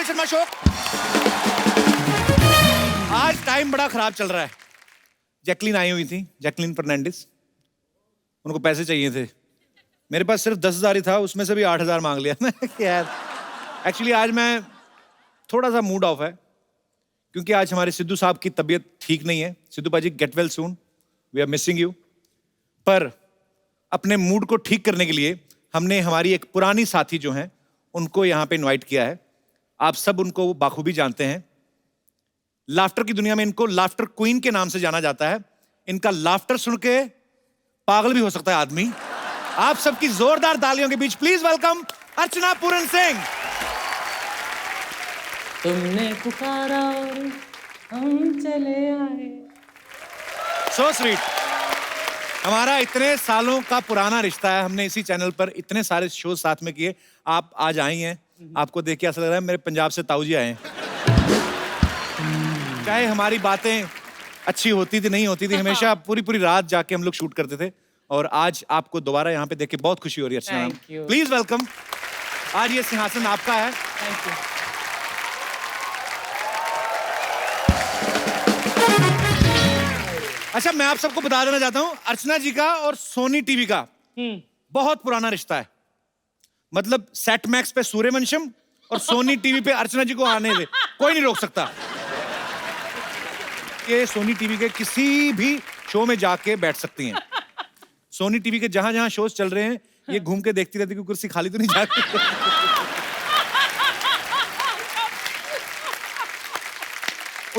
Kapil Sharma show. आज time बड़ा खराब चल रहा है। जैकलीन आई हुई थी, जैकलीन फर्नांडिस। उनको पैसे चाहिए थे। मेरे पास सिर्फ 10,000 ही था, उसमें से भी 8,000 मांग लिया मैं। यार एक्चुअली आज मैं थोड़ा सा मूड ऑफ है क्योंकि आज हमारे सिद्धू साहब की तबीयत ठीक नहीं है। सिद्धू पाजी get well soon, we are missing you. पर अपने मूड को ठीक करने के लिए हमने हमारी एक पुरानी साथी जो हैं उनको यहाँ पे इनवाइट किया है। आप सब उनको बाखूबी जानते हैं। लाफ्टर की दुनिया में इनको लाफ्टर क्वीन के नाम से जाना जाता है। इनका लाफ्टर सुन के पागल भी हो सकता है आदमी। आप सबकी जोरदार तालियों के बीच प्लीज वेलकम अर्चना पूरन सिंह। तुमने पुकारा और हम चले आए। So sweet. हमारा इतने सालों का पुराना रिश्ता है। हमने इसी चैनल पर इतने सारे शो साथ में किए। आप आज आई हैं, आपको देख के ऐसा लग रहा है मेरे पंजाब से ताऊ जी आए हैं। चाहे हमारी बातें अच्छी होती थी नहीं होती थी, हमेशा पूरी पूरी रात जाके हम लोग शूट करते थे। और आज आपको दोबारा यहाँ पे देख के बहुत खुशी हो रही है अर्चना। Please welcome. आज ये सिंहासन आपका है। Thank you. अच्छा, मैं आप सबको बता देना चाहता हूँ, अर्चना जी का और सोनी टीवी का बहुत पुराना रिश्ता है। मतलब सेट मैक्स पे सूर्यवंशम और सोनी टीवी पे अर्चना जी को आने दे, कोई नहीं रोक सकता। ये सोनी टीवी के किसी भी शो में जाके बैठ सकती हैं। सोनी टीवी के जहां जहां शोज चल रहे हैं ये घूम के देखती रहती कि कुर्सी खाली तो नहीं जाती।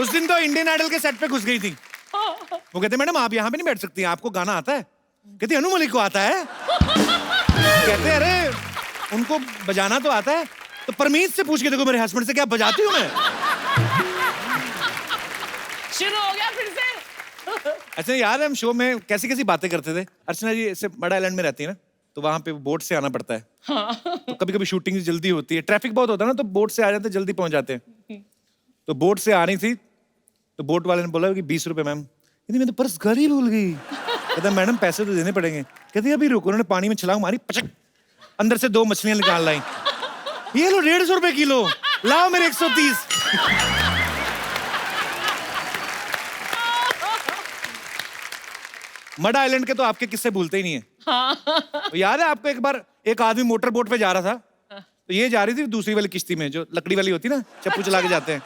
उस दिन तो इंडियन आइडल के सेट पे घुस गई थी। वो कहते मैडम आप यहाँ पे नहीं बैठ सकती हैं, आपको गाना आता है? कहती अनु मलिक को आता है। कहते अरे उनको बजाना तो आता है, तो परमीत से पूछ के देखो मेरे हस्बैंड से, क्या बजाती हूँ मैं? शुरू हो गया फिर से। अच्छा यार, हम शो में कैसी कैसी बातें करते थे। अर्चना जी ऐसे बड़ा आइलैंड में रहती है ना, तो वहां पे बोट से आना पड़ता है। तो कभी कभी शूटिंग जल्दी होती है, ट्रैफिक बहुत होता है ना, तो बोट से आ जाते, जल्दी पहुंच जाते हैं। तो बोट से आ रही थी, तो बोट वाले ने बोला कि 20 रुपए मैम। कहती मैं तो पर्स घर ही भूल गई। कहता मैडम पैसे तो देने पड़ेंगे। कहती अभी रुको। उन्होंने पानी में छलांग मारी, पचक, अंदर से 2 मछलियां निकाल लाई। ये लो 150 रुपए किलो, लाओ मेरे 130। मड आइलैंड के तो आपके किस्से भूलते ही नहीं है। तो याद है आपको, एक बार एक आदमी मोटर बोट पे जा रहा था, तो ये जा रही थी दूसरी वाली किश्ती में जो लकड़ी वाली होती ना, चप्पू चला के जाते हैं।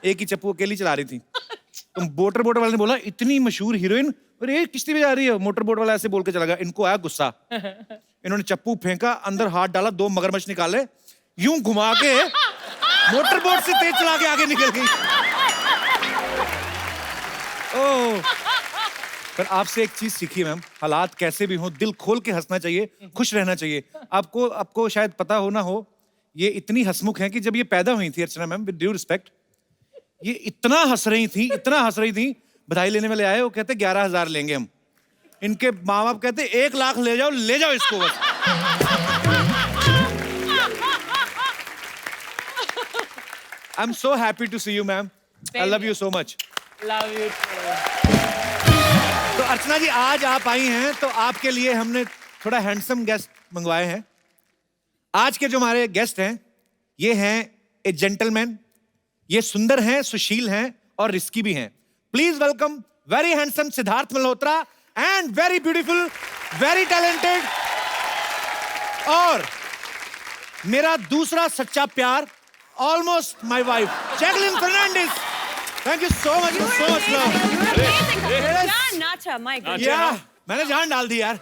एक ही चप्पू अकेली चला रही थी। तो मोटर बोट वाले ने बोला इतनी मशहूर हीरोइन और ये किश्ती में जा रही है। मोटर बोट वाला ऐसे बोल के चला गया। इनको आया गुस्सा, इन्होंने चप्पू फेंका, अंदर हाथ डाला, 2 मगरमच्छ निकाले, यूं घुमा के मोटर बोट से तेज चला के आगे निकल गई। ओह, पर आपसे एक चीज सीखी मैम, हालात कैसे भी हो दिल खोल के हंसना चाहिए, खुश रहना चाहिए। आपको शायद पता हो ना हो, ये इतनी हंसमुख हैं कि जब ये पैदा हुई थी अर्चना मैम, विद ड्यू रिस्पेक्ट, ये इतना हंस रही थी। बधाई लेने वाले आए, वो कहते 11,000 लेंगे हम। इनके माँ बाप कहते 1 लाख ले जाओ इसको बस। I am so happy to see you ma'am. I love you so much. Love you. तो अर्चना जी आज आप आई हैं, तो आपके लिए हमने थोड़ा हैंडसम गेस्ट मंगवाए हैं। आज के जो हमारे गेस्ट हैं, ये हैं ए जेंटलमैन। ये सुंदर हैं, सुशील हैं और रिस्की भी हैं। Please welcome very handsome Siddharth Malhotra and very beautiful, very talented, और मेरा दूसरा सच्चा प्यार, almost my wife, Jacqueline Fernandez. Thank you so much, so much love. मैंने जान डाल दी यार।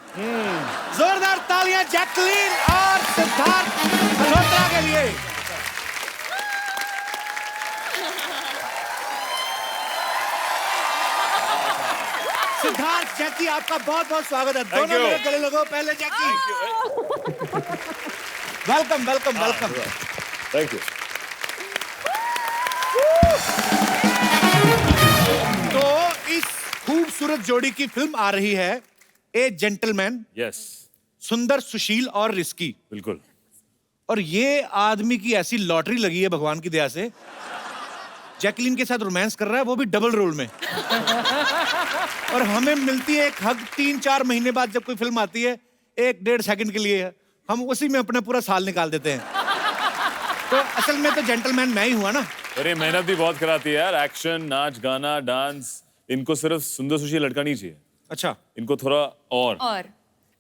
जोरदार तालियां जैकलीन और सिद्धार्थ मल्होत्रा के लिए। सिद्धार्थ, जैकी, आपका बहुत बहुत स्वागत है। दोनों मेरे गले लगो। पहले Jackie. Welcome welcome welcome. Thank you. तो इस खूबसूरत जोड़ी की फिल्म आ रही है, ए जेंटलमैन। यस। सुंदर, सुशील और रिस्की। बिल्कुल। और ये आदमी की ऐसी लॉटरी लगी है भगवान की दया से, जैकलीन के साथ रोमांस कर रहा है, वो भी डबल रोल में। और हमें मिलती है एक हग 3-4 महीने बाद, जब कोई फिल्म आती है 1-1.5 सेकंड के लिए, हम उसी में अपना पूरा साल निकाल देते हैं। तो असल में तो जेंटलमैन मैं ही हुआ ना। अरे मेहनत भी बहुत कराती है यार, एक्शन, नाच गाना, डांस, इनको सिर्फ सुंदर सुशील लड़का नहीं चाहिए, अच्छा, इनको थोड़ा और।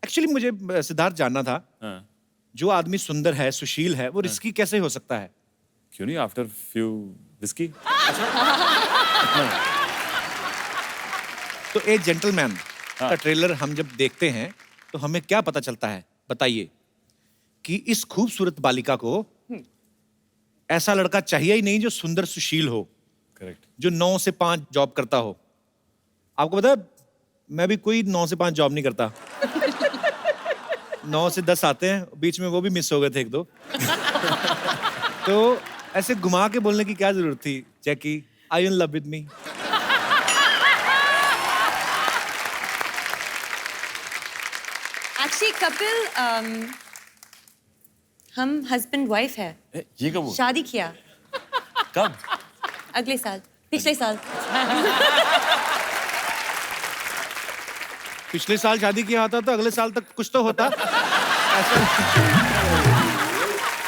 एक्चुअली मुझे सिद्धार्थ जानना था, हाँ। जो आदमी सुंदर है, सुशील है, वो रिस्की कैसे हो सकता है? क्यों नहीं, आफ्टर फ्यू विस्की। तो ए जेंटलमैन का ट्रेलर हम जब देखते हैं तो हमें क्या पता चलता है, बताइए? कि इस खूबसूरत बालिका को ऐसा लड़का चाहिए ही नहीं जो सुंदर सुशील हो, करेक्ट। जो 9 से 5 जॉब करता हो। आपको पता है, मैं भी कोई 9 से 5 जॉब नहीं करता। 9 से 10 आते हैं, बीच में वो भी मिस हो गए थे 1-2। तो ऐसे घुमा के बोलने की क्या जरूरत थी? Jackie, are you in love with me? Actually Kapil, हम हस्बैंड वाइफ है, ये कब हुआ? शादी किया कब? अगले साल, पिछले साल। पिछले साल शादी किया होता तो अगले साल तक कुछ तो होता। ऐसा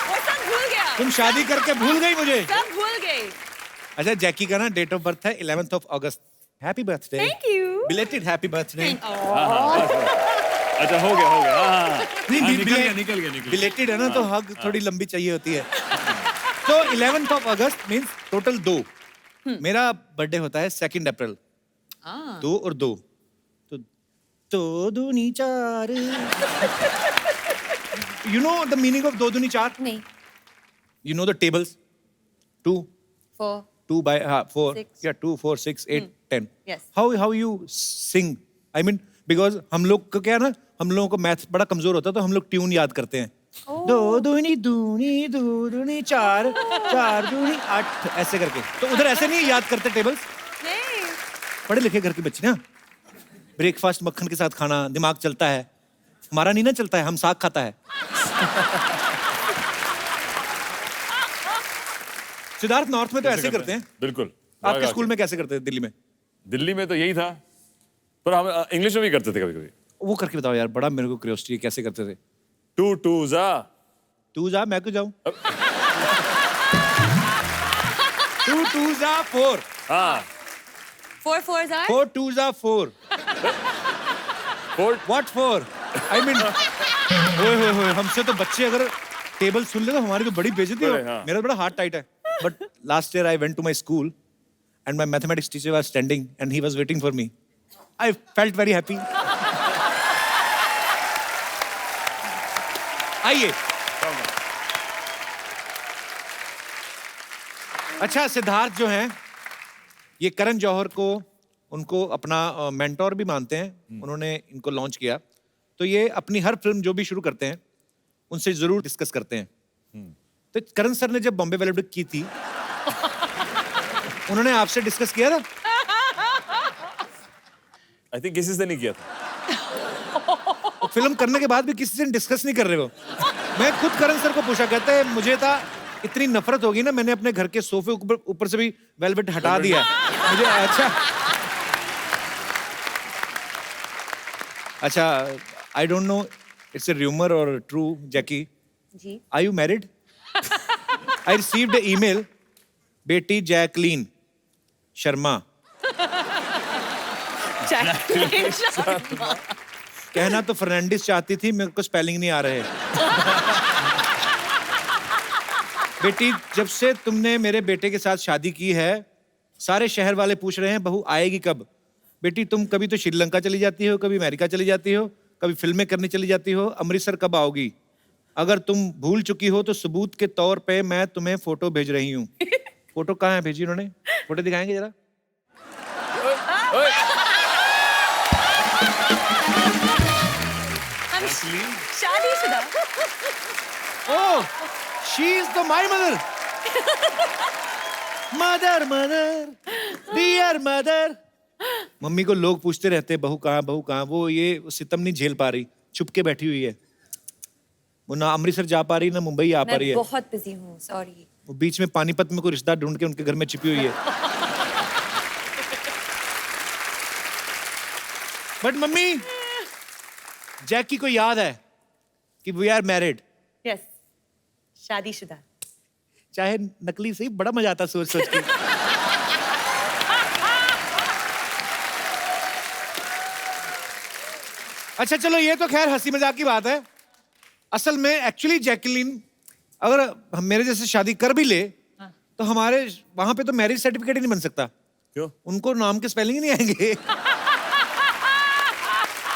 वो सब भूल गया, तुम शादी करके भूल गई मुझे। सब भूल गए। अच्छा, जैकी का ना डेट ऑफ बर्थ है 11th of August। Happy birthday. Thank you. Belated happy birthday. अच्छा, हो गया हो गया। हाँ, नहीं, निकल गया। बिलेटेड है ना, तो हग थोड़ी लंबी चाहिए होती है। तो 11th of August means total 2। मेरा बर्थडे होता है 2 अप्रैल। 2 और 2 तो 2 दूनी 4। You know the meaning of 2 दूनी 4? नहीं, you know the tables? 2 4, 2 by 4, 6. yeah, 2 4 6 8 10. Yes. How you sing? I mean, because हम लोग को क्या है ना, हम लोगों को मैथ बड़ा कमजोर होता है, तो हम लोग ट्यून याद करते हैं। 2 दूनी दूनी 2 दूनी 4, 4 दूनी 8 ऐसे करके। तो उधर ऐसे नहीं याद करते टेबल्स? नहीं। पढ़े लिखे घर के बच्चे ना, ब्रेकफास्ट मक्खन के साथ खाना, दिमाग चलता है। हमारा नहीं ना चलता है, हम साग खाता है। सिद्धार्थ, नॉर्थ में तो ऐसे करते हैं। बिल्कुल। आपके स्कूल में कैसे करते हैं दिल्ली में? दिल्ली में तो यही था, पर हम इंग्लिश में भी करते थे कभी कभी। वो करके बताओ यार, बड़ा मेरे को क्यूरियोसिटी है, कैसे करते थे? 2 2 जा। तू जा, मैं क्यों जाऊं? 2 2 जा 4। हाँ, 4 4s are? 4 2 जा 4। 4 What 4? I mean, होए, हमसे तो बच्चे अगर टेबल सुन ले तो हमारी तो बड़ी बेइज्जती हो। हाँ। मेरा बड़ा हार्ट टाइट है। But last year I went to my school and my mathematics teacher was standing and he was waiting for me. I felt very happy. आइए। अच्छा, सिद्धार्थ जो हैं, ये करण जौहर को उनको अपना मेंटोर भी मानते हैं। उन्होंने इनको लॉन्च किया, तो ये अपनी हर फिल्म जो भी शुरू करते हैं उनसे जरूर डिस्कस करते हैं। तो करण सर ने जब बॉम्बे वेलवेट की थी, उन्होंने आपसे डिस्कस किया था? आई थिंक किसी से नहीं किया था। और फिल्म करने के बाद भी किसी से डिस्कस नहीं कर रहे हो? मैं खुद करण सर को पूछा, कहते हैं मुझे था इतनी नफरत होगी ना, मैंने अपने घर के सोफे ऊपर से भी वेलवेट हटा दिया मुझे। अच्छा, I don't know it's a rumour और true, Jackie, ji. Are you married? I received a email, बेटी जैकलीन शर्मा, कहना तो फर्नांडिस चाहती थी, मेरे को स्पेलिंग नहीं आ रहे। बेटी, जब से तुमने मेरे बेटे के साथ शादी की है, सारे शहर वाले पूछ रहे हैं बहू आएगी कब। बेटी, तुम कभी तो श्रीलंका चली जाती हो, कभी अमेरिका चली जाती हो, कभी फिल्में करने चली जाती हो, अमृतसर कब आओगी? अगर तुम भूल चुकी हो तो सबूत के तौर पे मैं तुम्हें फोटो भेज रही हूँ। फोटो कहाँ है भेजी उन्होंने? फोटो दिखाएंगे जरा? हम शादीशुदा। Oh, she is the my mother. Mother mother, dear mother. Mummy को लोग पूछते रहते हैं बहू कहाँ, बहू कहाँ। वो ये सितम नहीं झेल पा रही, छुप के बैठी हुई है। वो ना अमृतसर जा पा रही, ना मुंबई आ पा रही मैं है। बहुत बिजी हूँ, सॉरी। वो बीच में पानीपत में कोई रिश्ता ढूंढ के उनके घर में छिपी हुई है। बट मम्मी, जैकी को याद है कि वी आर मैरिड। यस, शादीशुदा। चाहे नकली सही, बड़ा मजा आता सोच सोच के। अच्छा चलो, ये तो खैर हंसी मजाक की बात है। असल में एक्चुअली जैकलीन अगर हम मेरे जैसे शादी कर भी ले तो हमारे वहां पे तो मैरिज सर्टिफिकेट ही नहीं बन सकता। क्यों? उनको नाम के स्पेलिंग ही नहीं आएंगे।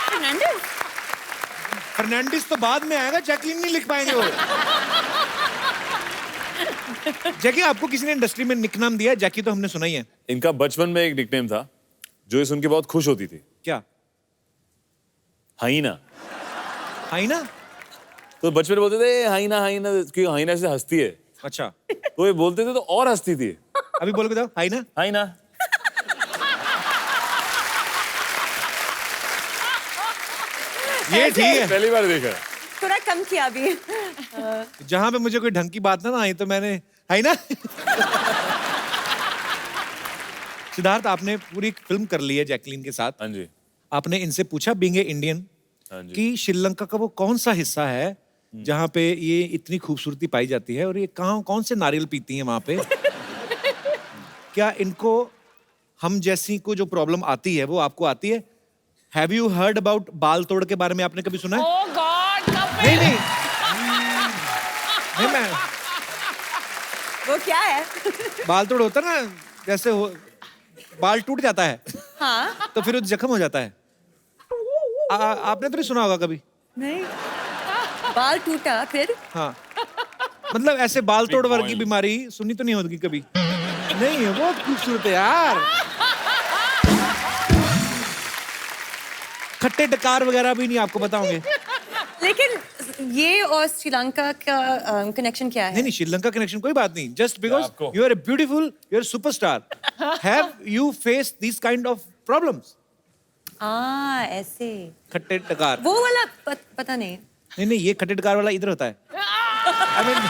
Fernandez? फर्नांडिस तो बाद में आएगा, जैकलीन नहीं लिख पाएंगे वो। जैकी, आपको किसी ने इंडस्ट्री में निकनाम दिया है? जैकी तो हमने सुना ही है। इनका बचपन में एक निकनेम था जो ये सुन के बहुत खुश होती थी। क्या? हाइना। हाइना? तो बचपन में बोलते थे हाइना हाइना, क्योंकि हाइना से हंसती है। अच्छा, तो ये बोलते थे तो और हंसती थी। अभी बोल के बताओ, हाइना। हाइना। ये ठीक है। पहली बार देखा। थोड़ा कम किया अभी। जहां पे मुझे कोई ढंग की बात ना आई तो मैंने हाइना। सिद्धार्थ, आपने पूरी फिल्म कर ली है जैकलीन के साथ। हाँ जी। आपने इनसे पूछा बीइंग ए इंडियन हाँ जी। कि श्रीलंका का वो कौन सा हिस्सा है जहां पे ये इतनी खूबसूरती पाई जाती है और ये कहाँ कौन से नारियल पीती हैं वहां पे? क्या इनको हम जैसी को जो प्रॉब्लम आती है वो आपको आती है? हैव यू हर्ड अबाउट बाल तोड़ के बारे में आपने कभी सुना है? Oh God, नहीं नहीं नहीं, मैं वो क्या है? बाल तोड़ होता है ना, जैसे हो बाल टूट जाता है हाँ? तो फिर वो जख्म हो जाता है। आपने तो नहीं सुना होगा कभी? नहीं। बाल टूटा फिर? हाँ, मतलब ऐसे बाल तोड़ वर्गी बीमारी सुनी तो नहीं होगी कभी? नहीं है, बहुत खूबसूरत है यार। खट्टे डकार वगैरह भी नहीं आपको बताओगे। लेकिन ये और श्रीलंका का कनेक्शन क्या है? नहीं नहीं, श्रीलंका कनेक्शन कोई बात नहीं। जस्ट बिकॉज आपको? You are a beautiful, you are superstar, have you face this kind of problems? ऐसे। खट्टे डकार? वो वाला पता नहीं। नहीं नहीं, ये खट्टे डकार वाला इधर होता है। I mean,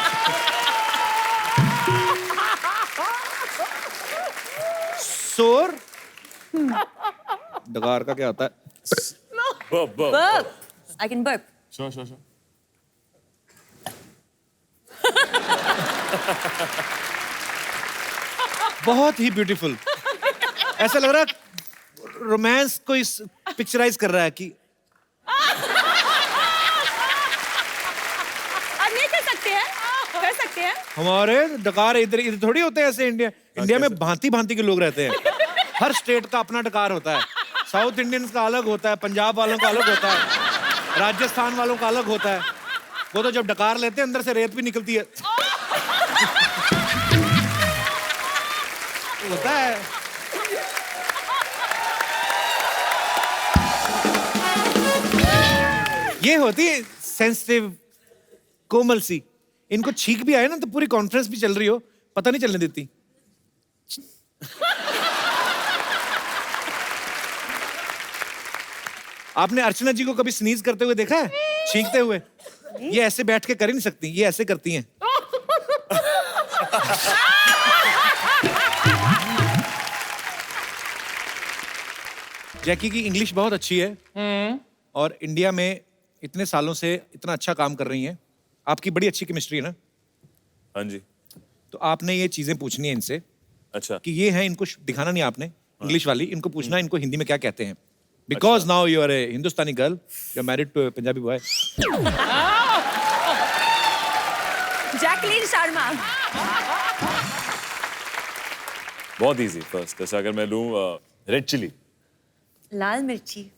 सोर डकार का क्या होता है? Burp. Burp. I can burp. Sure. बहुत ही ब्यूटीफुल। ऐसा लग रहा है रोमांस को इस पिक्चराइज कर रहा है कि अब नहीं कर सकते हैं? कर सकते हैं? हमारे डकार इधर इधर थोड़ी होते हैं ऐसे। इंडिया में भांति भांति के लोग रहते हैं। हर स्टेट का अपना डकार होता है। साउथ इंडियंस का अलग होता है, पंजाब वालों का अलग होता है, राजस्थान वालों का अलग होता है। वो तो जब डकार लेते हैं अंदर से रेत भी निकलती है। होता है। ये होती है सेंसिटिव, कोमल सी। इनको छींक भी आए ना तो पूरी कॉन्फ्रेंस भी चल रही हो, पता नहीं चलने देती। आपने अर्चना जी को कभी स्नीज करते हुए देखा है? छींकते हुए? ये ऐसे बैठ के कर ही नहीं सकती, ये ऐसे करती हैं। जैकी की इंग्लिश बहुत अच्छी है और इंडिया में इतने सालों से इतना अच्छा काम कर रही हैं। आपकी बड़ी अच्छी केमिस्ट्री है ना? हाँ जी। तो आपने ये चीजें पूछनी है इनसे अच्छा। कि ये है, इनको दिखाना नहीं आपने इंग्लिश वाली, इनको पूछना है इनको हिंदी में क्या कहते हैं। Because now you are a Hindustani girl, you are married to Punjabi boy. Jacqueline Sharma. बहुत इजी। फर्स्ट जैसे अगर मैं लूं रेड चिली। लाल मिर्ची।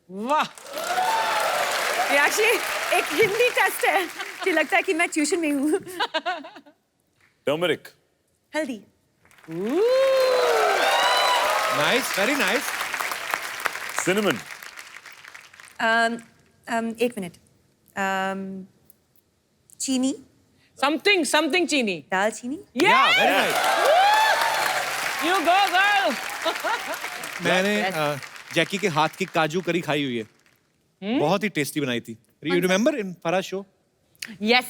वाह, ये एक्चुअली एक हिंदी टेस्ट है कि लगता है कि मैं ट्यूशन में हूँ। टर्मरिक। हल्दी। Nice, very nice. सिनेमन। एक मिनट। चीनी। something चीनी। दालचीनी। या very nice. You go girl. मैंने जैकी के हाथ की काजू करी खाई हुई है, बहुत ही टेस्टी बनाई थी। You remember in Faraz show? Yes.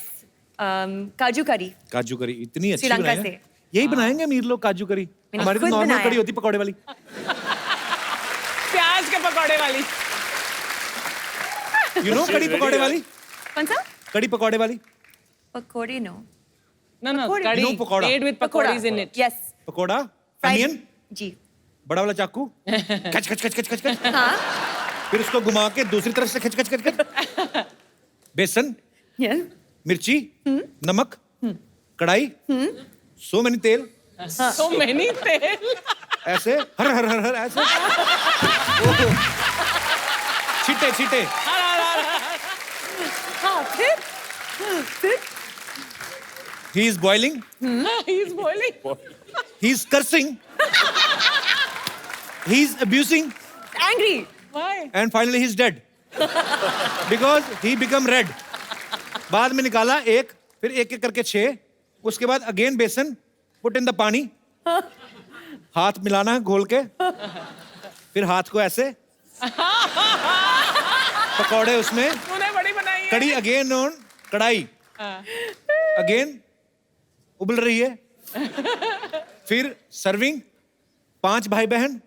Kaju curry. काजू करी इतनी अच्छी श्रीलंका बनाई है। से। यही बनाएंगे अमीर लोग काजू करी। मैंने हमारी तो खुद नॉर्मल बनाया। कड़ी होती पकौड़े वाली। प्याज के पकौड़े वाली। यू नो कड़ी पकौड़े वाली? कौन सा? कड़ी पकौड़े वाली? पकोड़े नो। No, पकौड़ी। curry No, pakora. made with pakoras in it. Yes. Pakora, Fried- onion, जी बड़ा वाला चाकू, खच खच खच खच खच खच, हाँ फिर उसको घुमा के दूसरी तरफ से खच खच खच खच, बेसन, yes मिर्ची, नमक, कढ़ाई, सो मैनी तेल, So many तेल. ऐसे हर हर हर हर ऐसे, ओहो, छीटे छीटे, हाँ फिर he is boiling, He's boiling. he is cursing, he is abusing, angry Why? and finally he is dead because he become red. बाद में निकाला एक, फिर एक एक करके 6, उसके बाद अगेन बेसन, पुट इन द पानी, हाथ मिलाना है घोल के, फिर हाथ को ऐसे, पकौड़े उसमें, तूने बड़ी बनाई है. कड़ी अगेन ऑन कढ़ाई, अगेन उबल रही है, फिर सर्विंग, 5 भाई बहन,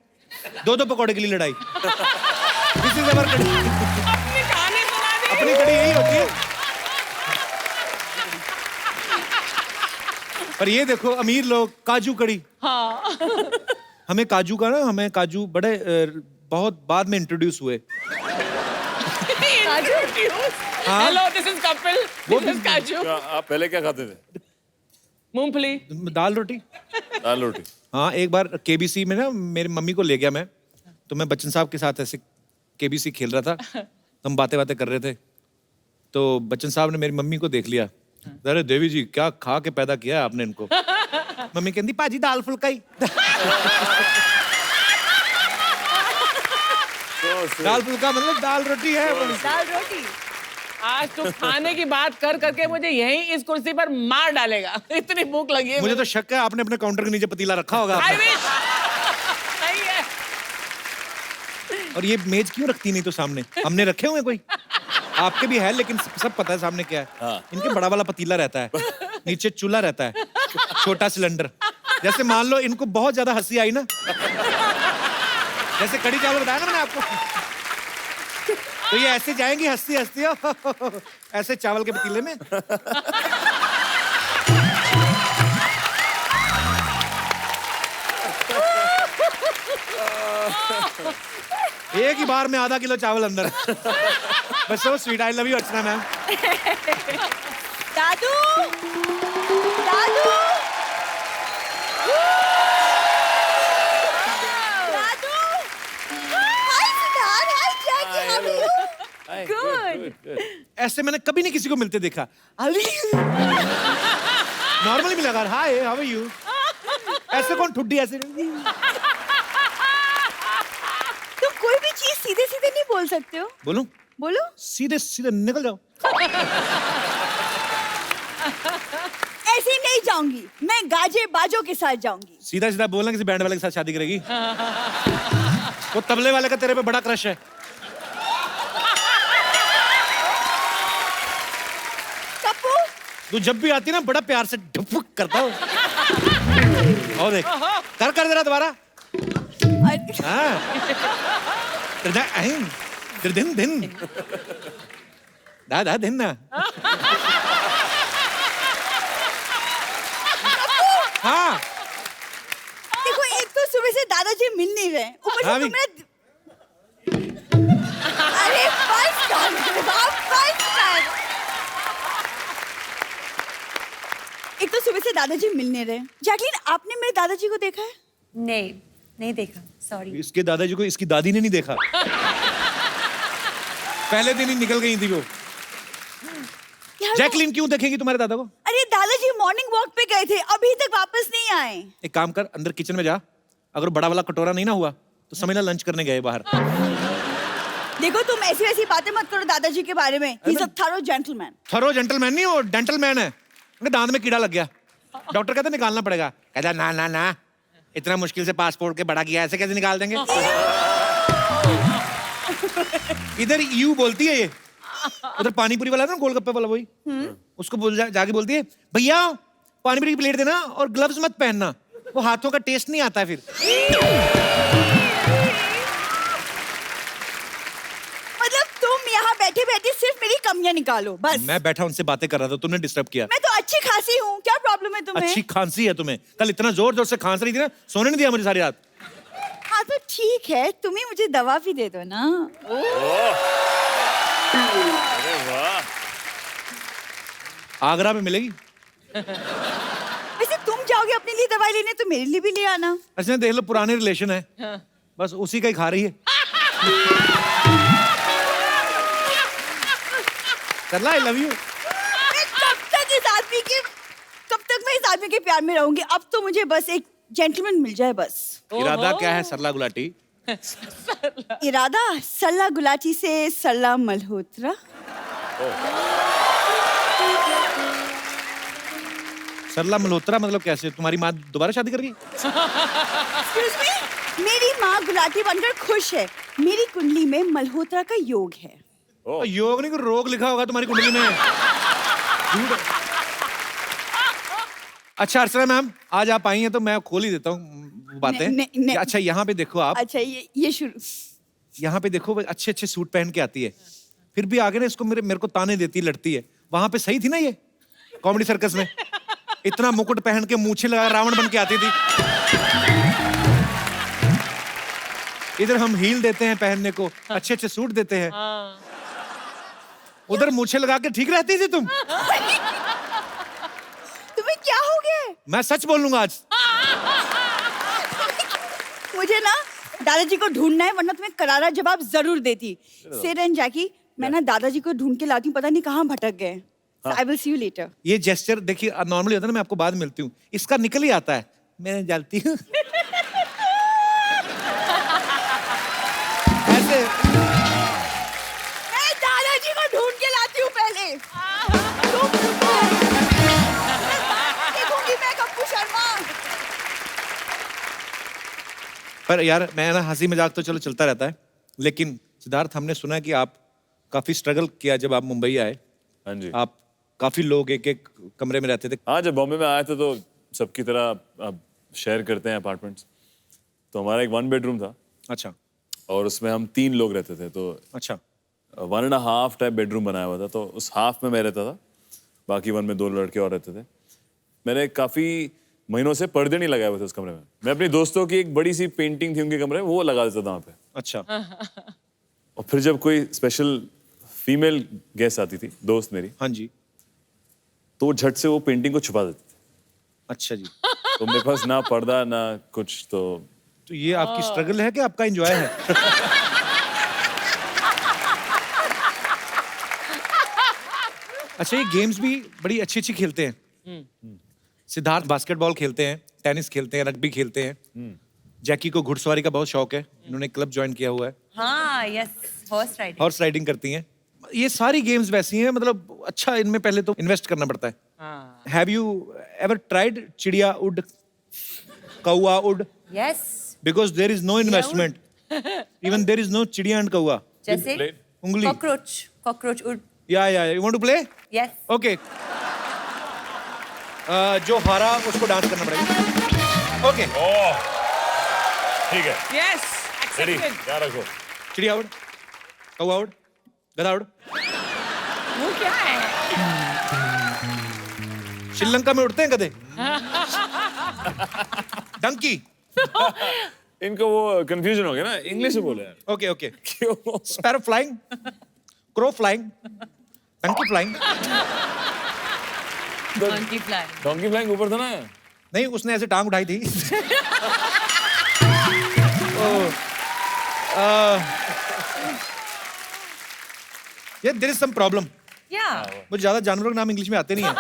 2-2 पकौड़े के लिए लड़ाई. दिस इज अवर कड़ी. अपनी कहानी सुना दी. अपनी कड़ी यही होती है. पर ये देखो अमीर लोग काजू कड़ी. हाँ. हमें काजू का ना, हमें काजू बड़े बहुत बाद में इंट्रोड्यूस हुए. हाँ. Hello, this is Kapil. वो This is भी- Kaju. क्या आप पहले क्या खाते थे? मूंगफली. दाल रोटी. दाल रोटी. हाँ, एक बार केबीसी में ना मेरी मम्मी को ले गया मैं, तो मैं बच्चन साहब के साथ ऐसे केबीसी खेल रहा था, तो हम बातें बातें कर रहे थे, तो बच्चन साहब ने मेरी मम्मी को देख लिया. अरे देवी जी क्या खा के पैदा किया है आपने इनको. मम्मी कहती पाजी दाल फुल्काई. दाल फुल्का मतलब दाल रोटी है. दाल रोटी आज तू खाने की बात कर करके मुझे यहीं इस कुर्सी पर मार डालेगा. इतनी भूख लगी है. मुझे तो शक है आपने अपने काउंटर के नीचे पतीला रखा होगा. I wish. सही है. और ये मेज क्यों रखती नहीं तो सामने? हमने रखे हुए कोई? आपके भी है लेकिन सब पता है सामने क्या है. हाँ. इनके बड़ा वाला पतीला रहता है, नीचे चूल्हा रहता है, छोटा सिलेंडर. जैसे मान लो इनको बहुत ज्यादा हंसी आई ना, जैसे कड़ी चावल बताया ना मैंने आपको, तो ये ऐसे जाएंगी हंसती हंसती ऐसे चावल के पतीले में. एक ही बार में आधा किलो चावल अंदर. बस so sweet. I love you Archana ma'am. दादू दादू दादू hi Siddharth hi Jackie how are you good ऐसे मैंने कभी नहीं किसी को मिलते देखा. नॉर्मली मिला कर हाय हाउ आर यू. ऐसे कौन ठुड्डी ऐसे. तुम कोई भी चीज सीधे सीधे नहीं बोल सकते हो. बोलूं बोलो सीधे सीधे निकल जाओ. ऐसे ही नहीं जाऊंगी, मैं गाजे बाजों के साथ जाऊंगी. सीधा सीधा बोलना किसी बैंड वाले के साथ शादी करेगी. वो तबले वाले का तेरे पे बड़ा क्रश है. कप्पू तू जब भी आती ना बड़ा प्यार से ढुक करता हो. और देख कर जरा दोबारा. हाँ दिन दिन दा दिन ना. हाँ देखो एक तो सुबह से दादाजी मिल नहीं रहे, ऊपर हाँ से भी। तुमने अरे बस कर, आप बस कर। एक तो सुबह से दादाजी मिल नहीं रहे. जैकलीन आपने मेरे दादाजी को देखा है? नहीं नहीं देखा सॉरी इसके दादाजी को इसकी दादी ने नहीं देखा. पहले दिन ही निकल गई थी वो. यार जैकलीन क्यों देखेगी तुम्हारे दादा को? अरे दादाजी मॉर्निंग वॉक पे गए थे, अभी तक वापस नहीं आए. एक काम कर अंदर किचन में जा. अगर बड़ा वाला कटोरा नहीं ना हुआ तो समझ ना लंच करने गए बाहर. देखो तुम ऐसी वैसी बातें मत करो दादाजी के बारे में. He is a thorough gentleman. Thorough gentleman नहीं, वो डेंटल मैन है. उनके दांत में कीड़ा लग गया. डॉक्टर कहता निकालना पड़ेगा. कहता ना ना ना, इतना मुश्किल से पासपोर्ट के बड़ा किया, ऐसे कैसे निकाल देंगे. इधर यू बोलती है ये, उधर पानी पूरी वाला ना गोलगप्पे वाला वही, उसको बोल जाके बोलती है भैया पानी पूरी की प्लेट देना और ग्लव्स मत पहनना, वो हाथों का टेस्ट नहीं आता है फिर. मतलब तुम यहाँ बैठे बैठे सिर्फ मेरी कमियां निकालो बस। मैं बैठा उनसे बातें कर रहा था, तुमने डिस्टर्ब किया। मैं तो अच्छी खासी हूँ, क्या प्रॉब्लम है तुम्हें? अच्छी खांसी है तुम्हें, कल इतना जोर जोर से खांस रही थी ना, सोने नहीं दिया मुझे सारी रात। हाँ तो ठीक है, तुम ही मुझे दवा भी दे दो ना। अरे वाह, आगरा में मिलेगी। वैसे तुम जाओगे अपने लिए दवाई लेने तो मेरे लिए भी ले आना। अच्छा देख लो, पुराने रिलेशन है, बस उसी का ही खा रही है। सरला आई लव यू। कब तक मैं इस आदमी के प्यार में रहूंगी? अब तो मुझे बस एक जेंटलमैन मिल जाए बस। इरादा क्या है सरला गुलाटी? इरादा सल्ला गुलाटी से सल्ला मल्होत्रा। सरला मल्होत्रा मतलब कैसे? तुम्हारी माँ दोबारा शादी कर गई? Excuse me? मेरी माँ गुलाटी बनकर खुश है। मेरी कुंडली में मल्होत्रा का योग है। योग नहीं, कोई रोग लिखा होगा तुम्हारी कुंडली में। अच्छा अर्चना मैम, आज आप आई हैं तो मैं खोल ही देता हूँ बातें। नहीं। अच्छा यहाँ पे देखो आप, अच्छा ये शुरू। यहाँ पे देखो, अच्छे अच्छे सूट पहन के आती है, फिर भी आगे ना इसको मेरे को ताने देती है, लड़ती है। वहां पे सही थी ना ये कॉमेडी सर्कस में, इतना मुकुट पहन के मूछे लगा रावण बन के आती थी। इधर हम हील देते हैं पहनने को, अच्छे अच्छे सूट देते हैं, उधर मूछे लगा के ठीक रहती थी तुम। तुम्हें क्या हो गया? मैं सच बोलूंगा आज। मुझे ना दादाजी को ढूंढना है, वरना तुम्हें करारा जवाब जरूर देती। सिड एंड जैकी, मैं ना दादाजी को ढूंढ के लाती हूँ, पता नहीं कहाँ भटक गए। I will see you later. ये जेस्चर देखिए नॉर्मली होता है ना, मैं आपको बाद में मिलती हूँ, इसका निकल ही आता है, मैं जाती हूँ ऐसे। मैं दादाजी को ढूंढ के लाती हूँ पहले। तुम रुको। देखूंगी मैं कप्पू शर्मा। पर यार मैं ना, हंसी मजाक तो चलो चलता रहता है, लेकिन सिद्धार्थ हमने सुना है कि आप काफी स्ट्रगल किया जब आप मुंबई आए। हाँ जी। आप काफी लोग एक एक कमरे में रहते थे। हाँ, जब बॉम्बे में आए थे तो सबकी तरह अब शेयर करते हैं अपार्टमेंट्स, तो हमारा एक 1 बेडरूम था। अच्छा और उसमें हम 3 लोग रहते थे, तो अच्छा 1.5 टाइप बेडरूम बनाया हुआ था, तो उस हाफ में मैं रहता था, बाकी 1 में 2 लड़के और रहते थे। मैंने काफी महीनों से पर्दे नहीं लगाए हुए थे उस कमरे में। मैं अपनी दोस्तों की एक बड़ी सी पेंटिंग थी उनके कमरे में, वो लगा देता था वहाँ पे। अच्छा। और फिर जब कोई स्पेशल फीमेल गेस्ट आती थी, दोस्त मेरी, हाँ जी। तो वो झट से वो पेंटिंग को छुपा देते थे। अच्छा जी। तो मेरे पास ना पर्दा ना कुछ, तो ये आपकी स्ट्रगल है कि आपका एंजॉय है? अच्छा ये गेम्स भी बड़ी अच्छी अच्छी खेलते हैं। सिद्धार्थ बास्केटबॉल खेलते हैं, टेनिस खेलते हैं, रग्बी खेलते हैं। जैकी को घुड़सवारी का बहुत शौक है, इन्होंने क्लब ज्वाइन किया हुआ है। हाँ yes, horse riding. Horse riding करती हैं। ये सारी गेम्स वैसी हैं, मतलब अच्छा इनमें पहले तो इन्वेस्ट करना पड़ता है। हैव यू एवर ट्राइड चिड़िया उड, कौआ उड? Yes. Because there is no investment, even there is no चिड़िया एंड कौआ। जैसे उंगली। कॉकरोच उड। या you want to play? Yes. Okay. जो हारा उसको डांस करना पड़ेगा। ओके। ठीक है। Yes, ready, accepted. क्या रखो? चिड़िया उड़, कौआ उड़, गधा उड़। वो क्या है? श्रीलंका में उड़ते हैं गधे। डंकी। इनको वो कंफ्यूजन हो गया ना, इंग्लिश में बोले यार। Okay okay. क्यों? Sparrow flying, crow flying, donkey flying. Donkey fly. Donkey flying ऊपर था ना? नहीं, उसने ऐसे टांग उठाई थी। ये देयर इज सम प्रॉब्लम। या। मुझे ज्यादा जानवरों के नाम इंग्लिश में आते नहीं है।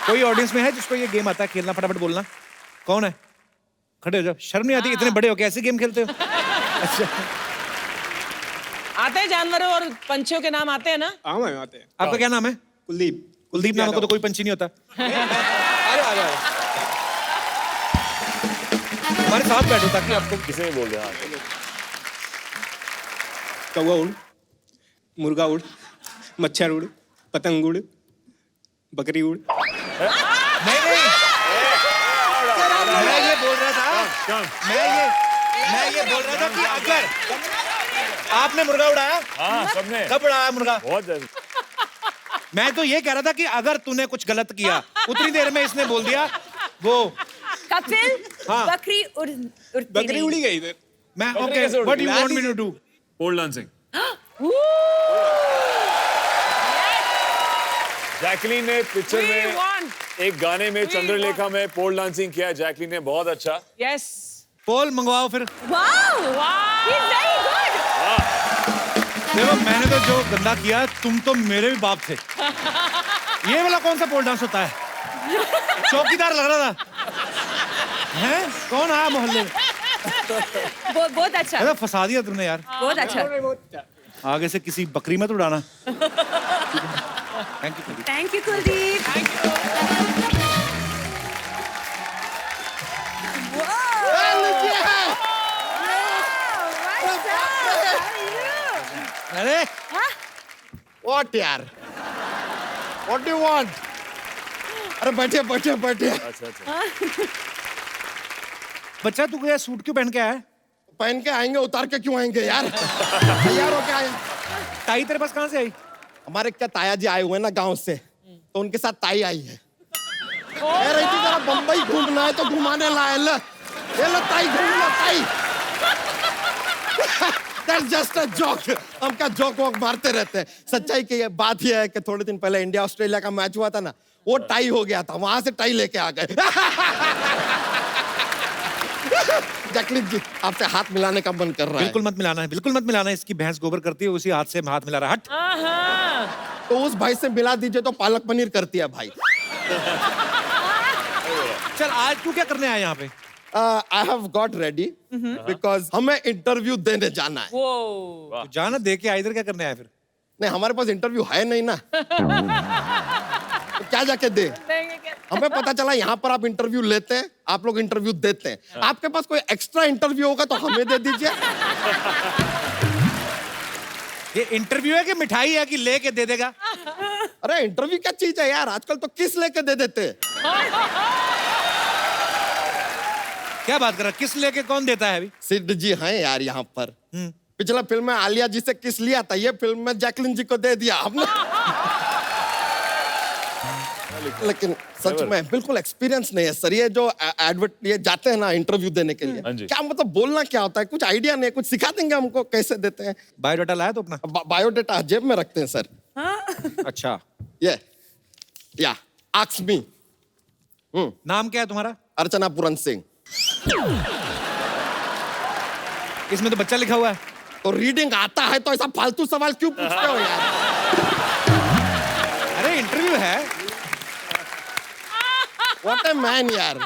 कोई ऑडियंस में है जिसको ये गेम आता है खेलना? फटाफट बोलना। कौन है? खड़े हो जाओ, शर्म नहीं आती? इतने बड़े हो कैसे गेम खेलते हो? अच्छा आते हैं जानवरों और पंछियों के नाम आते हैं ना? आते हैं। आपका क्या नाम है? कुलदीप। कुलदीप नाम का तो कोई पंछी नहीं होता। आ जाओ। हमारे साथ बैठो ताकि आपको। किसे नहीं बोल रहे? हाँ, कौवा उड़, मुर्गा उड़, मच्छर उड़, पतंग उड़, बकरी उड़। नहीं नहीं, मैं ये बोल रहा था, मैं ये बोल रहा था कि अगर आपने मुर्गा उड़ाया, हाँ, सबने। कब उड़ाया मुर्गा? बहुत ज्यादा। मैं तो ये कह रहा था कि अगर तूने कुछ गलत किया उतनी देर में इसने बोल दिया वो कपिल हाँ। बकरी उड़ती बकरी नहीं। उड़ी गई इधर। मैं बकरी ओके कैसे उड़ व्हाट गई? You want me to do pole dancing. Jacqueline ने पिक्चर We में want. एक गाने में We चंद्रलेखा में पोल डांसिंग किया। जैकलीन ने बहुत अच्छा। Yes. पोल मंगवाओ फिर Wow! Wow. He's very good. देखो मैंने तो जो गंदा किया तुम तो मेरे भी बाप थे। ये वाला कौन सा पोल डांस होता है? चौकीदार लग रहा था। हैं? कौन आया मोहल्ले में? बहुत अच्छा। अरे फंसा दिया तुमने यार। बहुत अच्छा। आगे से किसी बकरी मत उड़ाना। Thank you. Thank you, Kuldeep. अरे What यार? What do you want? अरे बैठिए बैठिए बैठिए। अच्छा अच्छा। बच्चा तू क्या सूट क्यों पहन के आया है? पहन के आएंगे उतार के क्यों आएंगे यार? तैयार हो के आए। टाई तेरे पास कहाँ से आई? हमारे क्या ताया जी आए हुए हैं ना गांव से, तो उनके साथ ताई आई है। कह रही थी जरा बम्बई घूमना है तो घुमाने लाए। ले लो ताई, घूम लो ताई। That's just a joke. हम क्या जोक वोक मारते रहते हैं। सच्चाई की बात यह है कि थोड़े दिन पहले इंडिया ऑस्ट्रेलिया का मैच हुआ था ना, वो टाई हो गया था, वहां से टाई लेके आ गए। जैकलीन जी आपसे हाथ मिलाने का मन कर रहा है। बिल्कुल मत मिलाना है, बिल्कुल मत मिलाना है। इसकी भैंस गोबर करती है, उसी हाथ से हाथ मिला रहा है। हट। हाँ। तो उस भाई से मिला दीजिए तो पालक पनीर करती है भाई। चल आज तू क्या करने आया यहाँ पे? I have got ready because हमें इंटरव्यू देने जाना है। वो तू जाना दे के इधर क्या करने आया फिर? नहीं हमारे पास इंटरव्यू है नहीं ना। तो क्या जाके दे? हमें पता चला यहाँ पर आप इंटरव्यू लेते हैं, आप लोग इंटरव्यू देते हैं। आपके पास कोई एक्स्ट्रा इंटरव्यू होगा तो हमें दे दीजिए। ये इंटरव्यू है कि मिठाई है कि लेके दे देगा? अरे इंटरव्यू क्या चीज है यार, आजकल तो किस लेके दे देते हैं। क्या बात कर रहा है? किस लेके कौन देता है अभी? सिद्ध जी हैं यार यहाँ पर। पिछला फिल्म में आलिया जी से किस लिया था, ये फिल्म में जैकलीन जी को दे दिया हमने। लेकिन सच में बिल्कुल एक्सपीरियंस नहीं है सर। ये जो एडवर्ट ये जाते हैं ना इंटरव्यू देने के हाँ जी। लिए, क्या मतलब बोलना क्या होता है, कुछ आइडिया नहीं, कुछ सिखा देंगे हमको कैसे देते हैं। बायोडाटा लाया तो अपना? बायोडेटा जेब में रखते हैं सर। अच्छा। ये या आस्क मी। नाम क्या है तुम्हारा? अर्चना पूरन सिंह। इसमें तो बच्चा लिखा हुआ है। तो रीडिंग आता है तो ऐसा फालतू सवाल क्यों पूछते हो यार? अरे इंटरव्यू है। व्हाट ए मैन यार।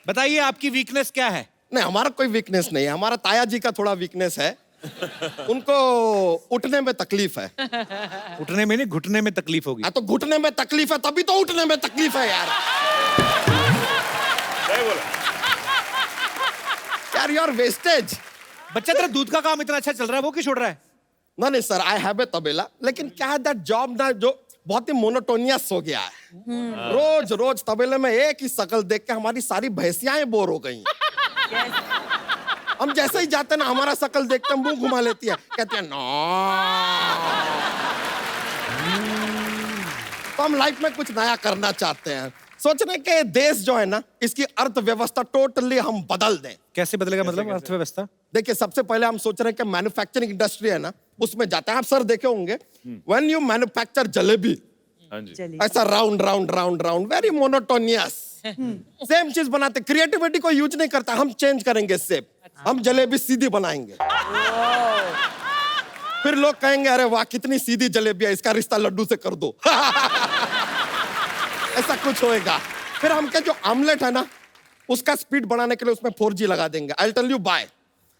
बताइए आपकी वीकनेस क्या है? नहीं हमारा कोई वीकनेस नहीं है, हमारा ताया जी का थोड़ा वीकनेस है। उनको उठने में तकलीफ है। उठने में नहीं, घुटने में तकलीफ होगी। तो घुटने में तकलीफ है तभी तो उठने में तकलीफ है यार। सही बोला। यार यू आर वेस्टेज। बच्चा तेरा दूध का काम इतना अच्छा चल रहा है, वो क्यों छोड़ रहा है? नहीं सर आई हैव ए तबेला, लेकिन क्या है दैट जॉब ना जो बहुत ही मोनोटोनियस हो गया है। रोज रोज तबेले में एक ही शक्ल देख के हमारी सारी भैंसियां बोर हो गई। हम जैसे ही जाते ना हमारा शक्ल देखते मुंह घुमा लेती है, कहती है नो। तो हम लाइफ में कुछ नया करना चाहते हैं, सोच रहे कि देश जो है ना इसकी अर्थव्यवस्था टोटली हम बदल दें। कैसे बदलेगा मतलब अर्थव्यवस्था? देखिए सबसे पहले हम सोच रहे हैं कि मैन्युफैक्चरिंग इंडस्ट्री है ना उसमें जाते हैं। आप सर देखे होंगे व्हेन यू मैन्युफैक्चर जलेबी, हाँ जी। ऐसा round round round round very monotonous same चीज बनाते। क्रिएटिविटी को यूज नहीं करता, हम चेंज करेंगे शेप। हम जलेबी सीधी बनाएंगे। फिर लोग कहेंगे अरे वाह कितनी सीधी जलेबी है, इसका रिश्ता लड्डू से कर दो। ऐसा कुछ होएगा। फिर हम क्या जो आमलेट है ना उसका स्पीड बढ़ाने के लिए उसमें 4G लगा देंगे। I tell you bye.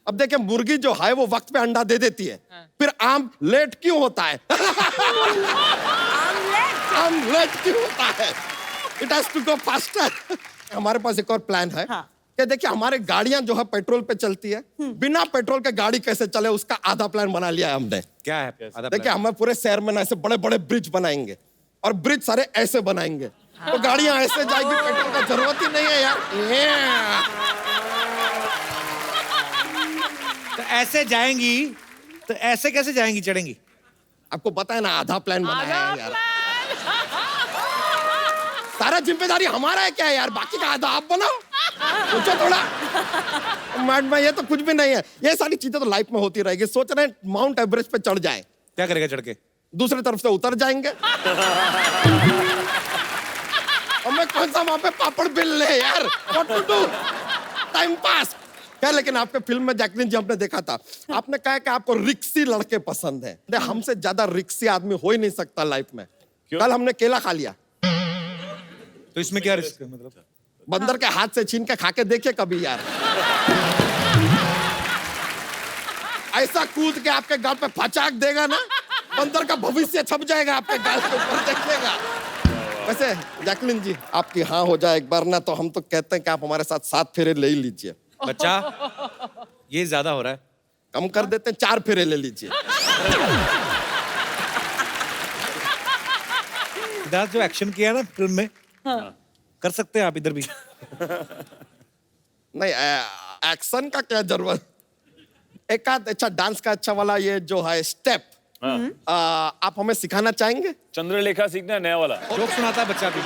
अब देखिए मुर्गी जो है वो वक्त पे अंडा दे देती है, फिर आम लेट क्यों होता है? आम लेट क्यों होता है? It has to go faster. हमारे पास एक और प्लान है कि देखिए हमारे गाड़ियां जो है पेट्रोल पे चलती है, बिना पेट्रोल के गाड़ी कैसे चले उसका आधा प्लान बना लिया है हमने। क्या है? आधा देखिए हमें पूरे शहर में ना ऐसे बड़े बड़े ब्रिज बनाएंगे और ब्रिज सारे ऐसे बनाएंगे तो गाड़ियां ऐसे जाएगी, पेट्रोल का जरूरत ही नहीं है यार। तो ऐसे जाएंगी तो ऐसे कैसे जाएंगी, चढ़ेंगी? आपको पता है ना, आधा प्लान बनाया है यार। सारा जिम्मेदारी हमारा है क्या है यार, बाकी का आधा आप बनाओ। सोचो थोड़ा। मैं ये तो कुछ भी नहीं है, ये सारी चीजें तो लाइफ में होती रहेगी। सोच रहे हैं माउंट एवरेस्ट पे चढ़ जाए, क्या करेगा चढ़ के? दूसरी तरफ से उतर जाएंगे। और मैं कौन सा वहां पे पापड़ बेल ले यार, what to do, time pass क्या। लेकिन आपके फिल्म में जैकलिन जी हमने देखा था, आपने कहा कि आपको रिक्सी लड़के पसंद है। हमसे ज्यादा रिक्सी आदमी हो ही नहीं सकता लाइफ में। कल हमने केला खा लिया, तो इसमें क्या रिस्क है मतलब? बंदर के हाथ से छीन के खा के देखिए कभी यार। ऐसा कूद के आपके गाल पे फचाक देगा ना, बंदर का भविष्य छप जाएगा आपके गाल के ऊपर, देखिएगा। वैसे जैकलिन जी, आपकी हाँ हो जाए एक बार ना, तो हम तो कहते हैं कि आप हमारे साथ 7 फेरे ले ही लीजिए। बच्चा, ये ज्यादा हो रहा है। कम कर देते हैं, 4 फेरे ले लीजिए। सिद्धार्थ, जो एक्शन किया ना फिल्म में, कर सकते हैं आप इधर भी। नहीं, एक्शन का क्या जरूरत। एक आध अच्छा डांस का अच्छा वाला ये जो है स्टेप, आप हमें सिखाना चाहेंगे? चंद्रलेखा सीखना है नया वाला। जोक सुनाता है बच्चा भी।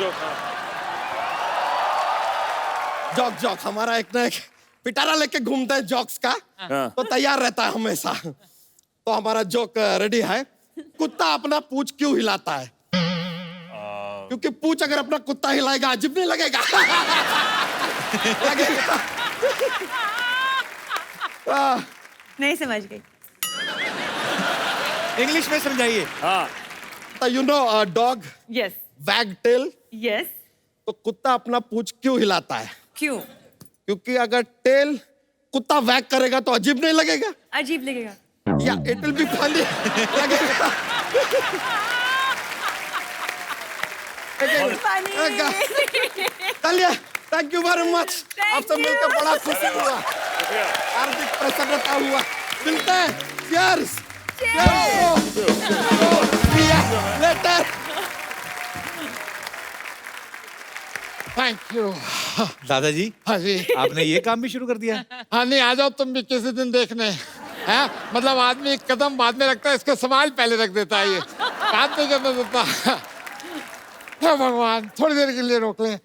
जॉक जॉक हमारा एक ना एक पिटारा लेके घूमता है जॉक्स का, तो तैयार रहता है हमेशा। तो हमारा जोक रेडी है। कुत्ता अपना पूंछ क्यों हिलाता है? क्योंकि पूंछ अगर अपना कुत्ता हिलाएगा अजीब नहीं लगेगा। लगेगा। नहीं समझ गई। इंग्लिश में समझाइए। हाँ, तो यू नो डॉग यस वैग टेल, यस। तो कुत्ता अपना पूंछ क्यों हिलाता है? क्यों? क्योंकि अगर टेल कुत्ता वैग करेगा तो अजीब नहीं लगेगा, अजीब लगेगा। या इट विल बी फनी लगेगा। चलिए, थैंक यू वेरी मच। आपसे मिलकर बड़ा खुशी हुआ, हार्दिक प्रसन्नता हुआ। मिलते हैं, cheers, लेटर। Thank you. दादाजी, हाँ जी, आपने ये काम भी शुरू कर दिया? हाँ नहीं, आ जाओ तुम भी किसी दिन देखने। हैं, मतलब आदमी एक कदम बाद में रखता है, इसके सवाल पहले रख देता है, ये बात नहीं करने देता। हे भगवान, थोड़ी देर के लिए रोक ले।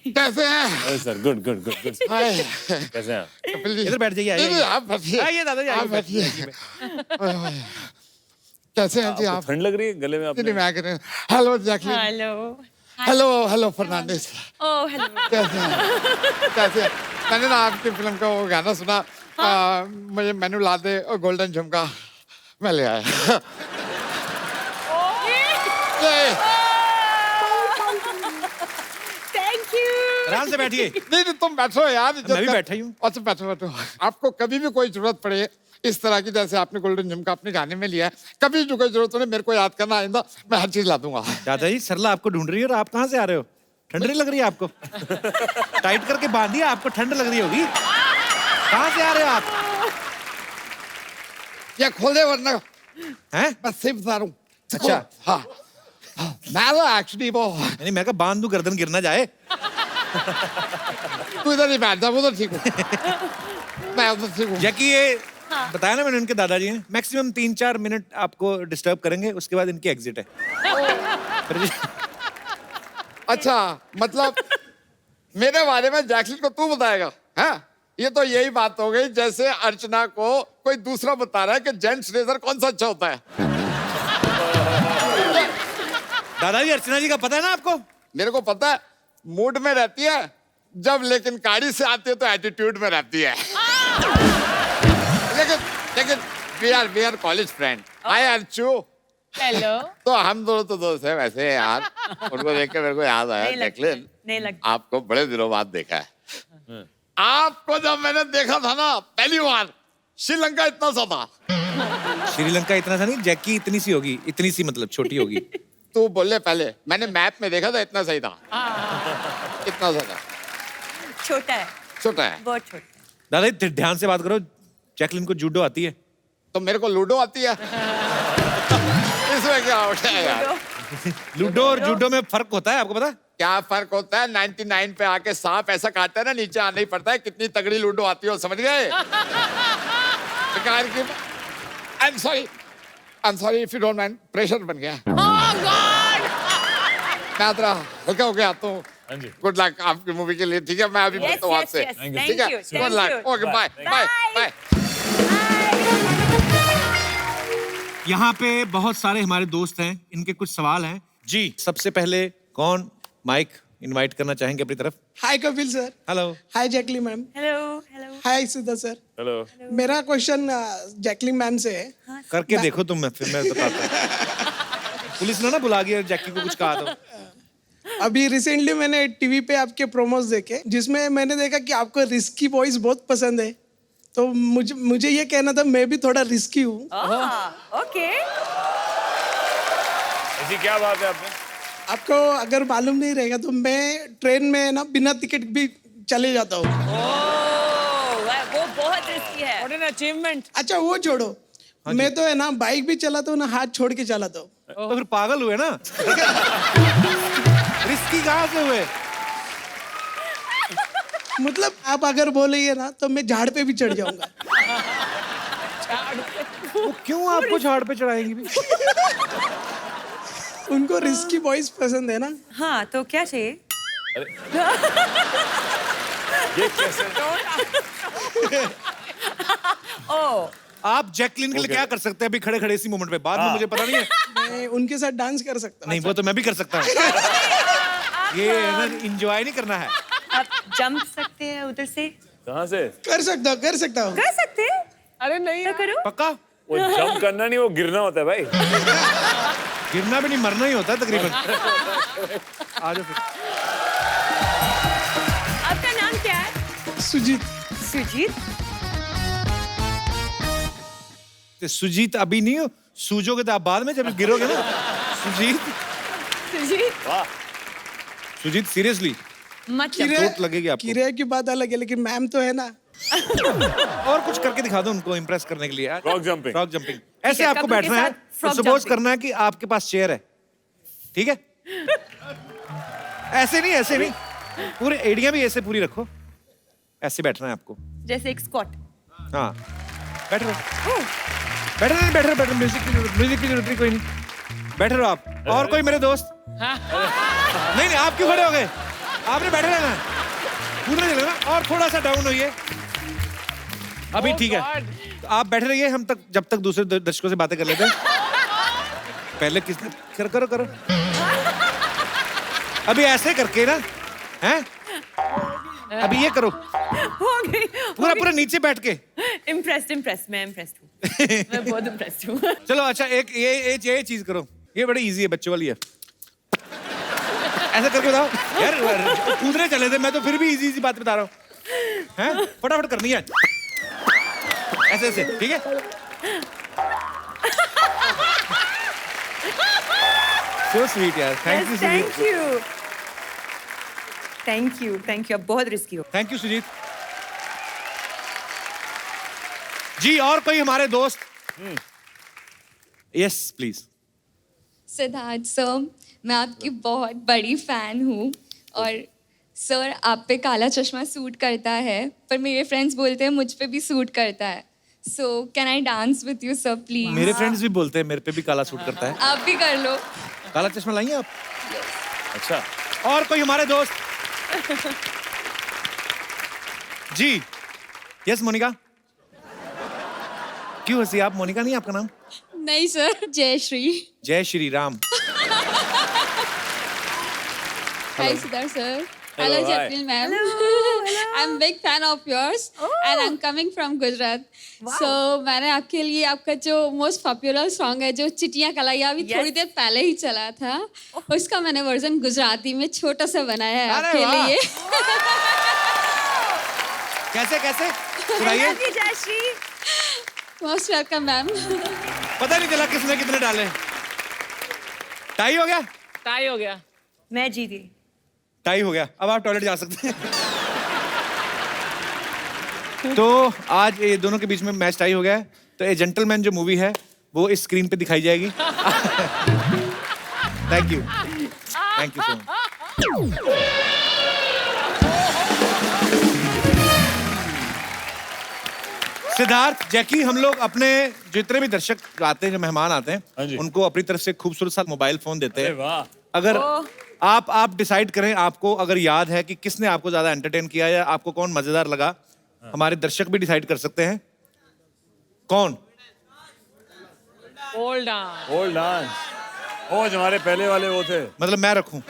कैसे हैं? Sir, good good good good. Hi, कैसे हैं आप? कपिल जी। इधर बैठ जाइए, नहीं, आइए। नहीं, आप बैठिए। आइए दादाजी, आइए, आप बैठिए। ओए, ओए। कैसे हैं जी आपको आप? ठंड लग रही है गले में नहीं, आपने? मैं कह रहा हूँ, hello Jacqueline. Hello. Hello hello Fernandez. Oh hello. कैसे हैं? कैसे हैं? मैंने ना आपकी फिल्म का वो गाना सुना, मुझे मेनू ला दे और गोल्डन झुमका, मैं ले आया। Thank you. आराम से बैठिए। नहीं नहीं, तुम बैठो यार। मैं भी बैठा ही हूँ। अच्छा बैठो बैठो। आपको कभी भी कोई जरूरत पड़े इस तरह की, जैसे आपने गोल्डन झुमका अपने गाने में लिया है, कभी जो कोई जरूरत हो मेरे को याद करना, आइंदा मैं हर चीज ला दूंगा। दादाजी, सरला आपको ढूंढ रही है और आप कहाँ से आ रहे हो? ठंड नहीं लग रही है आपको? टाइट करके बांधिए, आपको ठंड लग रही होगी। कहाँ से आ रहे हो आप? या खोल दे वरना हैं? मैं सिर्फ बता रहा हूँ। अच्छा। हाँ, मैं तो एक्चुअली वो, नहीं, मैं कहा बांध दूं, गर्दन गिर ना जाए। तू इधर नहीं बैठ जा, वो तो ठीक हूँ। मैं उधर ठीक हूँ। जैकी, ये बताया ना मैंने, इनके दादाजी हैं, मैक्सिमम 3-4 मिनट आपको डिस्टर्ब करेंगे, उसके बाद इनकी एग्जिट है। अच्छा, मतलब मेरे बारे में जैकलिन को तू बताएगा? हाँ, ये तो यही बात हो गई जैसे अर्चना को कोई दूसरा बता रहा है कि जेंट्स रेजर कौन सा अच्छा होता है। दादाजी, अर्चना जी का पता है ना आपको? मेरे को पता है, मूड में रहती है जब, लेकिन गाड़ी से आती है तो एटीट्यूड में रहती है। लेकिन we are college friend. Hi Archu. Hello. तो हम दोनों तो दोस्त हैं वैसे यार। उनको देख के मेरे को याद आया, जैकलिन नहीं लगता। आपको बड़े दिनों बाद देखा है। आपको जब मैंने देखा था ना पहली बार, श्रीलंका इतना सा था। श्रीलंका इतना सा नहीं, जैकी इतनी सी होगी, इतनी सी मतलब छोटी होगी। तू बोले पहले, मैंने मैप में देखा था, इतना सही था। इतना सा था। छोटा है, छोटा है। बहुत छोटा। दादाजी, ध्यान से बात करो। जैकलिन को जूडो आती है? तो मेरे को लूडो आती है। इसमें क्या होता है यार? लूडो और जूडो में फर्क होता है, आपको पता है? क्या फर्क होता है 99 पे आके सांप ऐसा काटता है ना, नीचे आना ही पड़ता है। कितनी तगड़ी लूडो आती हो, समझ गए? बेकार की। I'm sorry if you don't mind, pressure बन गया। मैं तेरा हल्का हो गया तो गुड लक आपकी मूवी के लिए, ठीक है? मैं अभी Yes, मिलता हूँ yes, आपसे, yes. ठीक है? Thank you, गुड thank लक, you. Okay, bye bye bye. यहाँ पे बहुत सारे हमारे दोस्त हैं, इनके कुछ सवाल हैं। जी, सबसे पहले कौन माइक इनवाइट करना चाहेंगे अपनी तरफ? हाय कपिल सर। हेलो। हाय जैकली मैम। हेलो हेलो हाय सुधा सर। हेलो। मेरा क्वेश्चन जैकली मैम से है। करके देखो तुम, मैं फिर मैं बताता हूँ। पुलिस ने ना बुला गया जैकी को कुछ कहा तो। अभी रिसेंटली मैंने टीवी पे आपके प्रोमोस देखे, जिसमें मैंने देखा कि आपको रिस्की वॉइस बहुत पसंद है। तो मुझे ये कहना था, मैं भी थोड़ा रिस्की हूँ। ओके। ऐसी क्या बात है आपने? आपको अगर मालूम नहीं रहेगा तो मैं ट्रेन में ना बिना टिकट भी चले जाता हूँ। वो बहुत रिस्की है। What an achievement. अच्छा वो छोड़ो, मैं तो है ना बाइक भी चलाता हूँ ना, हाथ छोड़ के चलाता हूँ। तो फिर पागल हुए ना। रिस्की कहाँ से हुए? मतलब आप अगर बोलेंगे ना तो मैं झाड़ पे भी चढ़ जाऊंगा। वो क्यों आपको झाड़ पे चढ़ाएंगी भी? उनको रिस्की वॉइस पसंद है ना। हाँ तो क्या चाहिए? ये कैसे? ओ आप जैकलिन के लिए क्या कर सकते हैं अभी खड़े खड़े इसी मोमेंट पे? बाद में मुझे पता नहीं है। मैं उनके साथ डांस कर सकता हूँ। नहीं, वो तो मैं भी कर सकता हूँ। ये एंजॉय नहीं करना है। आप जंप सकते हैं उधर से? कहाँ से? कर सकता हूँ कर सकते हैं? अरे नहीं तो करो। पक्का? वो जंप करना नहीं, वो गिरना होता है भाई। गिरना भी नहीं, मरना ही होता है तकरीबन। आ जाओ फिर। आपका नाम क्या है? सुजीत। सुजीत। सुजीत अभी नहीं हो, सूजोगे तो आप बाद में जब गिरोगे ना। सुजीत। सुजीत। वाह। सुजीत सीरियसली मतलब चोट लगेगी आपको। किराए की बात अलग है, लेकिन मैम तो है ना। और कुछ करके दिखा दो उनको इम्प्रेस करने के लिए यार। Frog jumping. Frog jumping. ऐसे है, आपको कपड़ों के बैठना है, साथ frog सपोज jumping. करना है कि आपके पास चेयर है, ठीक है? ऐसे नहीं, ऐसे नहीं, पूरे एड़ियां भी ऐसे पूरी रखो। ऐसे बैठना है आपको। जैसे एक स्क्वाट। हाँ, बैठ रहो। बैठ रहो। म्यूजिक की जरूरत नहीं, कोई नहीं। बैठ रहो आप। और कोई मेरे दोस्त? नहीं, आप क्यों खड़े हो गए? आपने बैठे रहना है, कूदने चले ना। और थोड़ा सा डाउन होइए। अभी ठीक है, तो आप बैठे रहिए, हम तक जब तक दूसरे दर्शकों से बातें कर लेते हैं। पहले किसने करो। अभी ऐसे करके ना, हैं? अभी ये करो, हो गई। पूरा नीचे बैठ के। इम्प्रेस्ड मैं इम्प्रेस्ड हूँ। मैं बहुत इम्प्रेस्ड हूँ। चलो अच्छा, एक ये चीज करो, ये बड़ी इजी है, बच्चों वाली है। ऐसा करके बताओ यार, कूदने चले थे, मैं तो फिर भी इजी बात बता रहा हूँ। हैं? फटाफट करनी है, ऐसे, ठीक है? So sweet यार, thank you Sujeet. Thank you. आप बहुत रिस्की हो। Thank you Sujeet ji. और कोई हमारे दोस्त? Yes please. सिद्धार्थ सर, मैं आपकी बहुत बड़ी फैन हूँ और सर आप पे काला चश्मा सूट करता है, पर मेरे फ्रेंड्स बोलते हैं मुझ पे भी सूट करता है। So can I dance with you sir please? मेरे फ्रेंड्स भी बोलते हैं मेरे पे भी काला सूट करता है। आप भी कर लो। काला चश्मा लाइए आप? अच्छा। और कोई हमारे दोस्त? जी। यस मोनिका। क्यों हंसी आप? मोनिका नहीं आपका नाम? नहीं सर, जयश्री। जय Shri Ram. Hi Siddharth sir. Hello, Hello hi. Jacqueline ma'am. I'm big fan of yours and I'm coming from Gujarat. So मैंने आपके लिए आपका जो most popular song है जो चिटियाँ कलाइयाँ अभी थोड़ी देर पहले ही चला था, उसका मैंने वर्जन गुजराती में छोटा सा बनाया है अरे आपके वाह। लिए। कैसे सुनाइए। जयश्री। Most welcome ma'am. पता नहीं चला किसने कितने डाले। टाई हो गया? टाई हो गया। मैं जीती। टाई हो गया, अब आप टॉयलेट जा सकते हैं। तो आज ये दोनों के बीच में मैच टाई हो गया है, तो ए जेंटलमैन जो मूवी है वो इस स्क्रीन पे दिखाई जाएगी। Thank you so much. Siddharth, Jackie, हम लोग अपने जितने भी दर्शक आते हैं, जो मेहमान आते हाँ हैं, जी। उनको अपनी तरफ से खूबसूरत सा मोबाइल फोन देते अरे हैं। वाह। अगर आप डिसाइड करें, आपको अगर याद है कि किसने आपको ज्यादा एंटरटेन किया या आपको कौन मजेदार लगा, हमारे दर्शक भी डिसाइड कर सकते हैं। कौन? Old dance. Old dance. Oh, जो हमारे पहले वाले वो थे। मतलब मैं रखूं?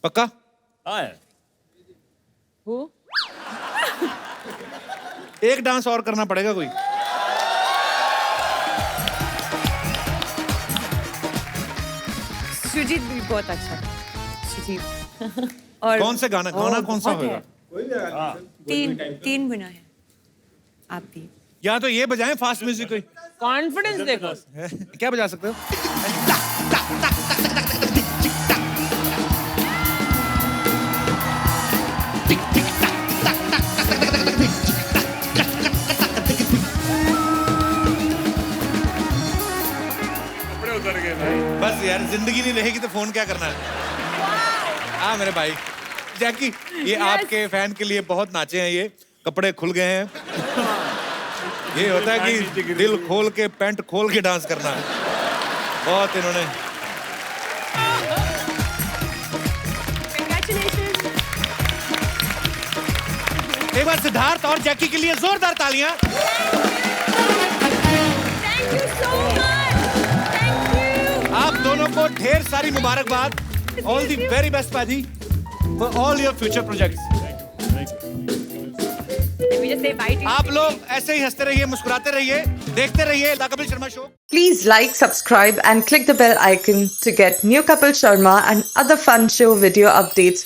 पक्का? हाँ यार। Who? एक डांस और करना पड़ेगा कोई। सुजीत भी बहुत अच्छा है। सुजीत। और कौन से गाना कौन सा बहुत होगा? है। तीन गुना है। आप भी। या तो ये बजाएं फास्ट म्यूजिक कोई। कॉन्फिडेंस देखो। क्या बजा सकते हो? कपड़े उतर गए भाई। बस यार, जिंदगी नहीं रहेगी तो फोन क्या करना है। हाँ मेरे भाई जैकी, ये आपके फैन के लिए बहुत नाचे हैं, ये कपड़े खुल गए हैं। ये होता है कि दिल खोल के पैंट खोल के डांस करना है। बहुत इन्होंने। एक बार सिद्धार्थ और जैकी के लिए जोरदार तालियां। आप दोनों को ढेर सारी मुबारकबाद। ऑल द वेरी बेस्ट पाजी for all your future projects. We just say bye to you. आप लोग ऐसे ही हंसते रहिए, मुस्कुराते रहिए, देखते रहिए the Kapil Sharma show. Please like, subscribe, and click the bell icon to get new Kapil Sharma and other fun show video updates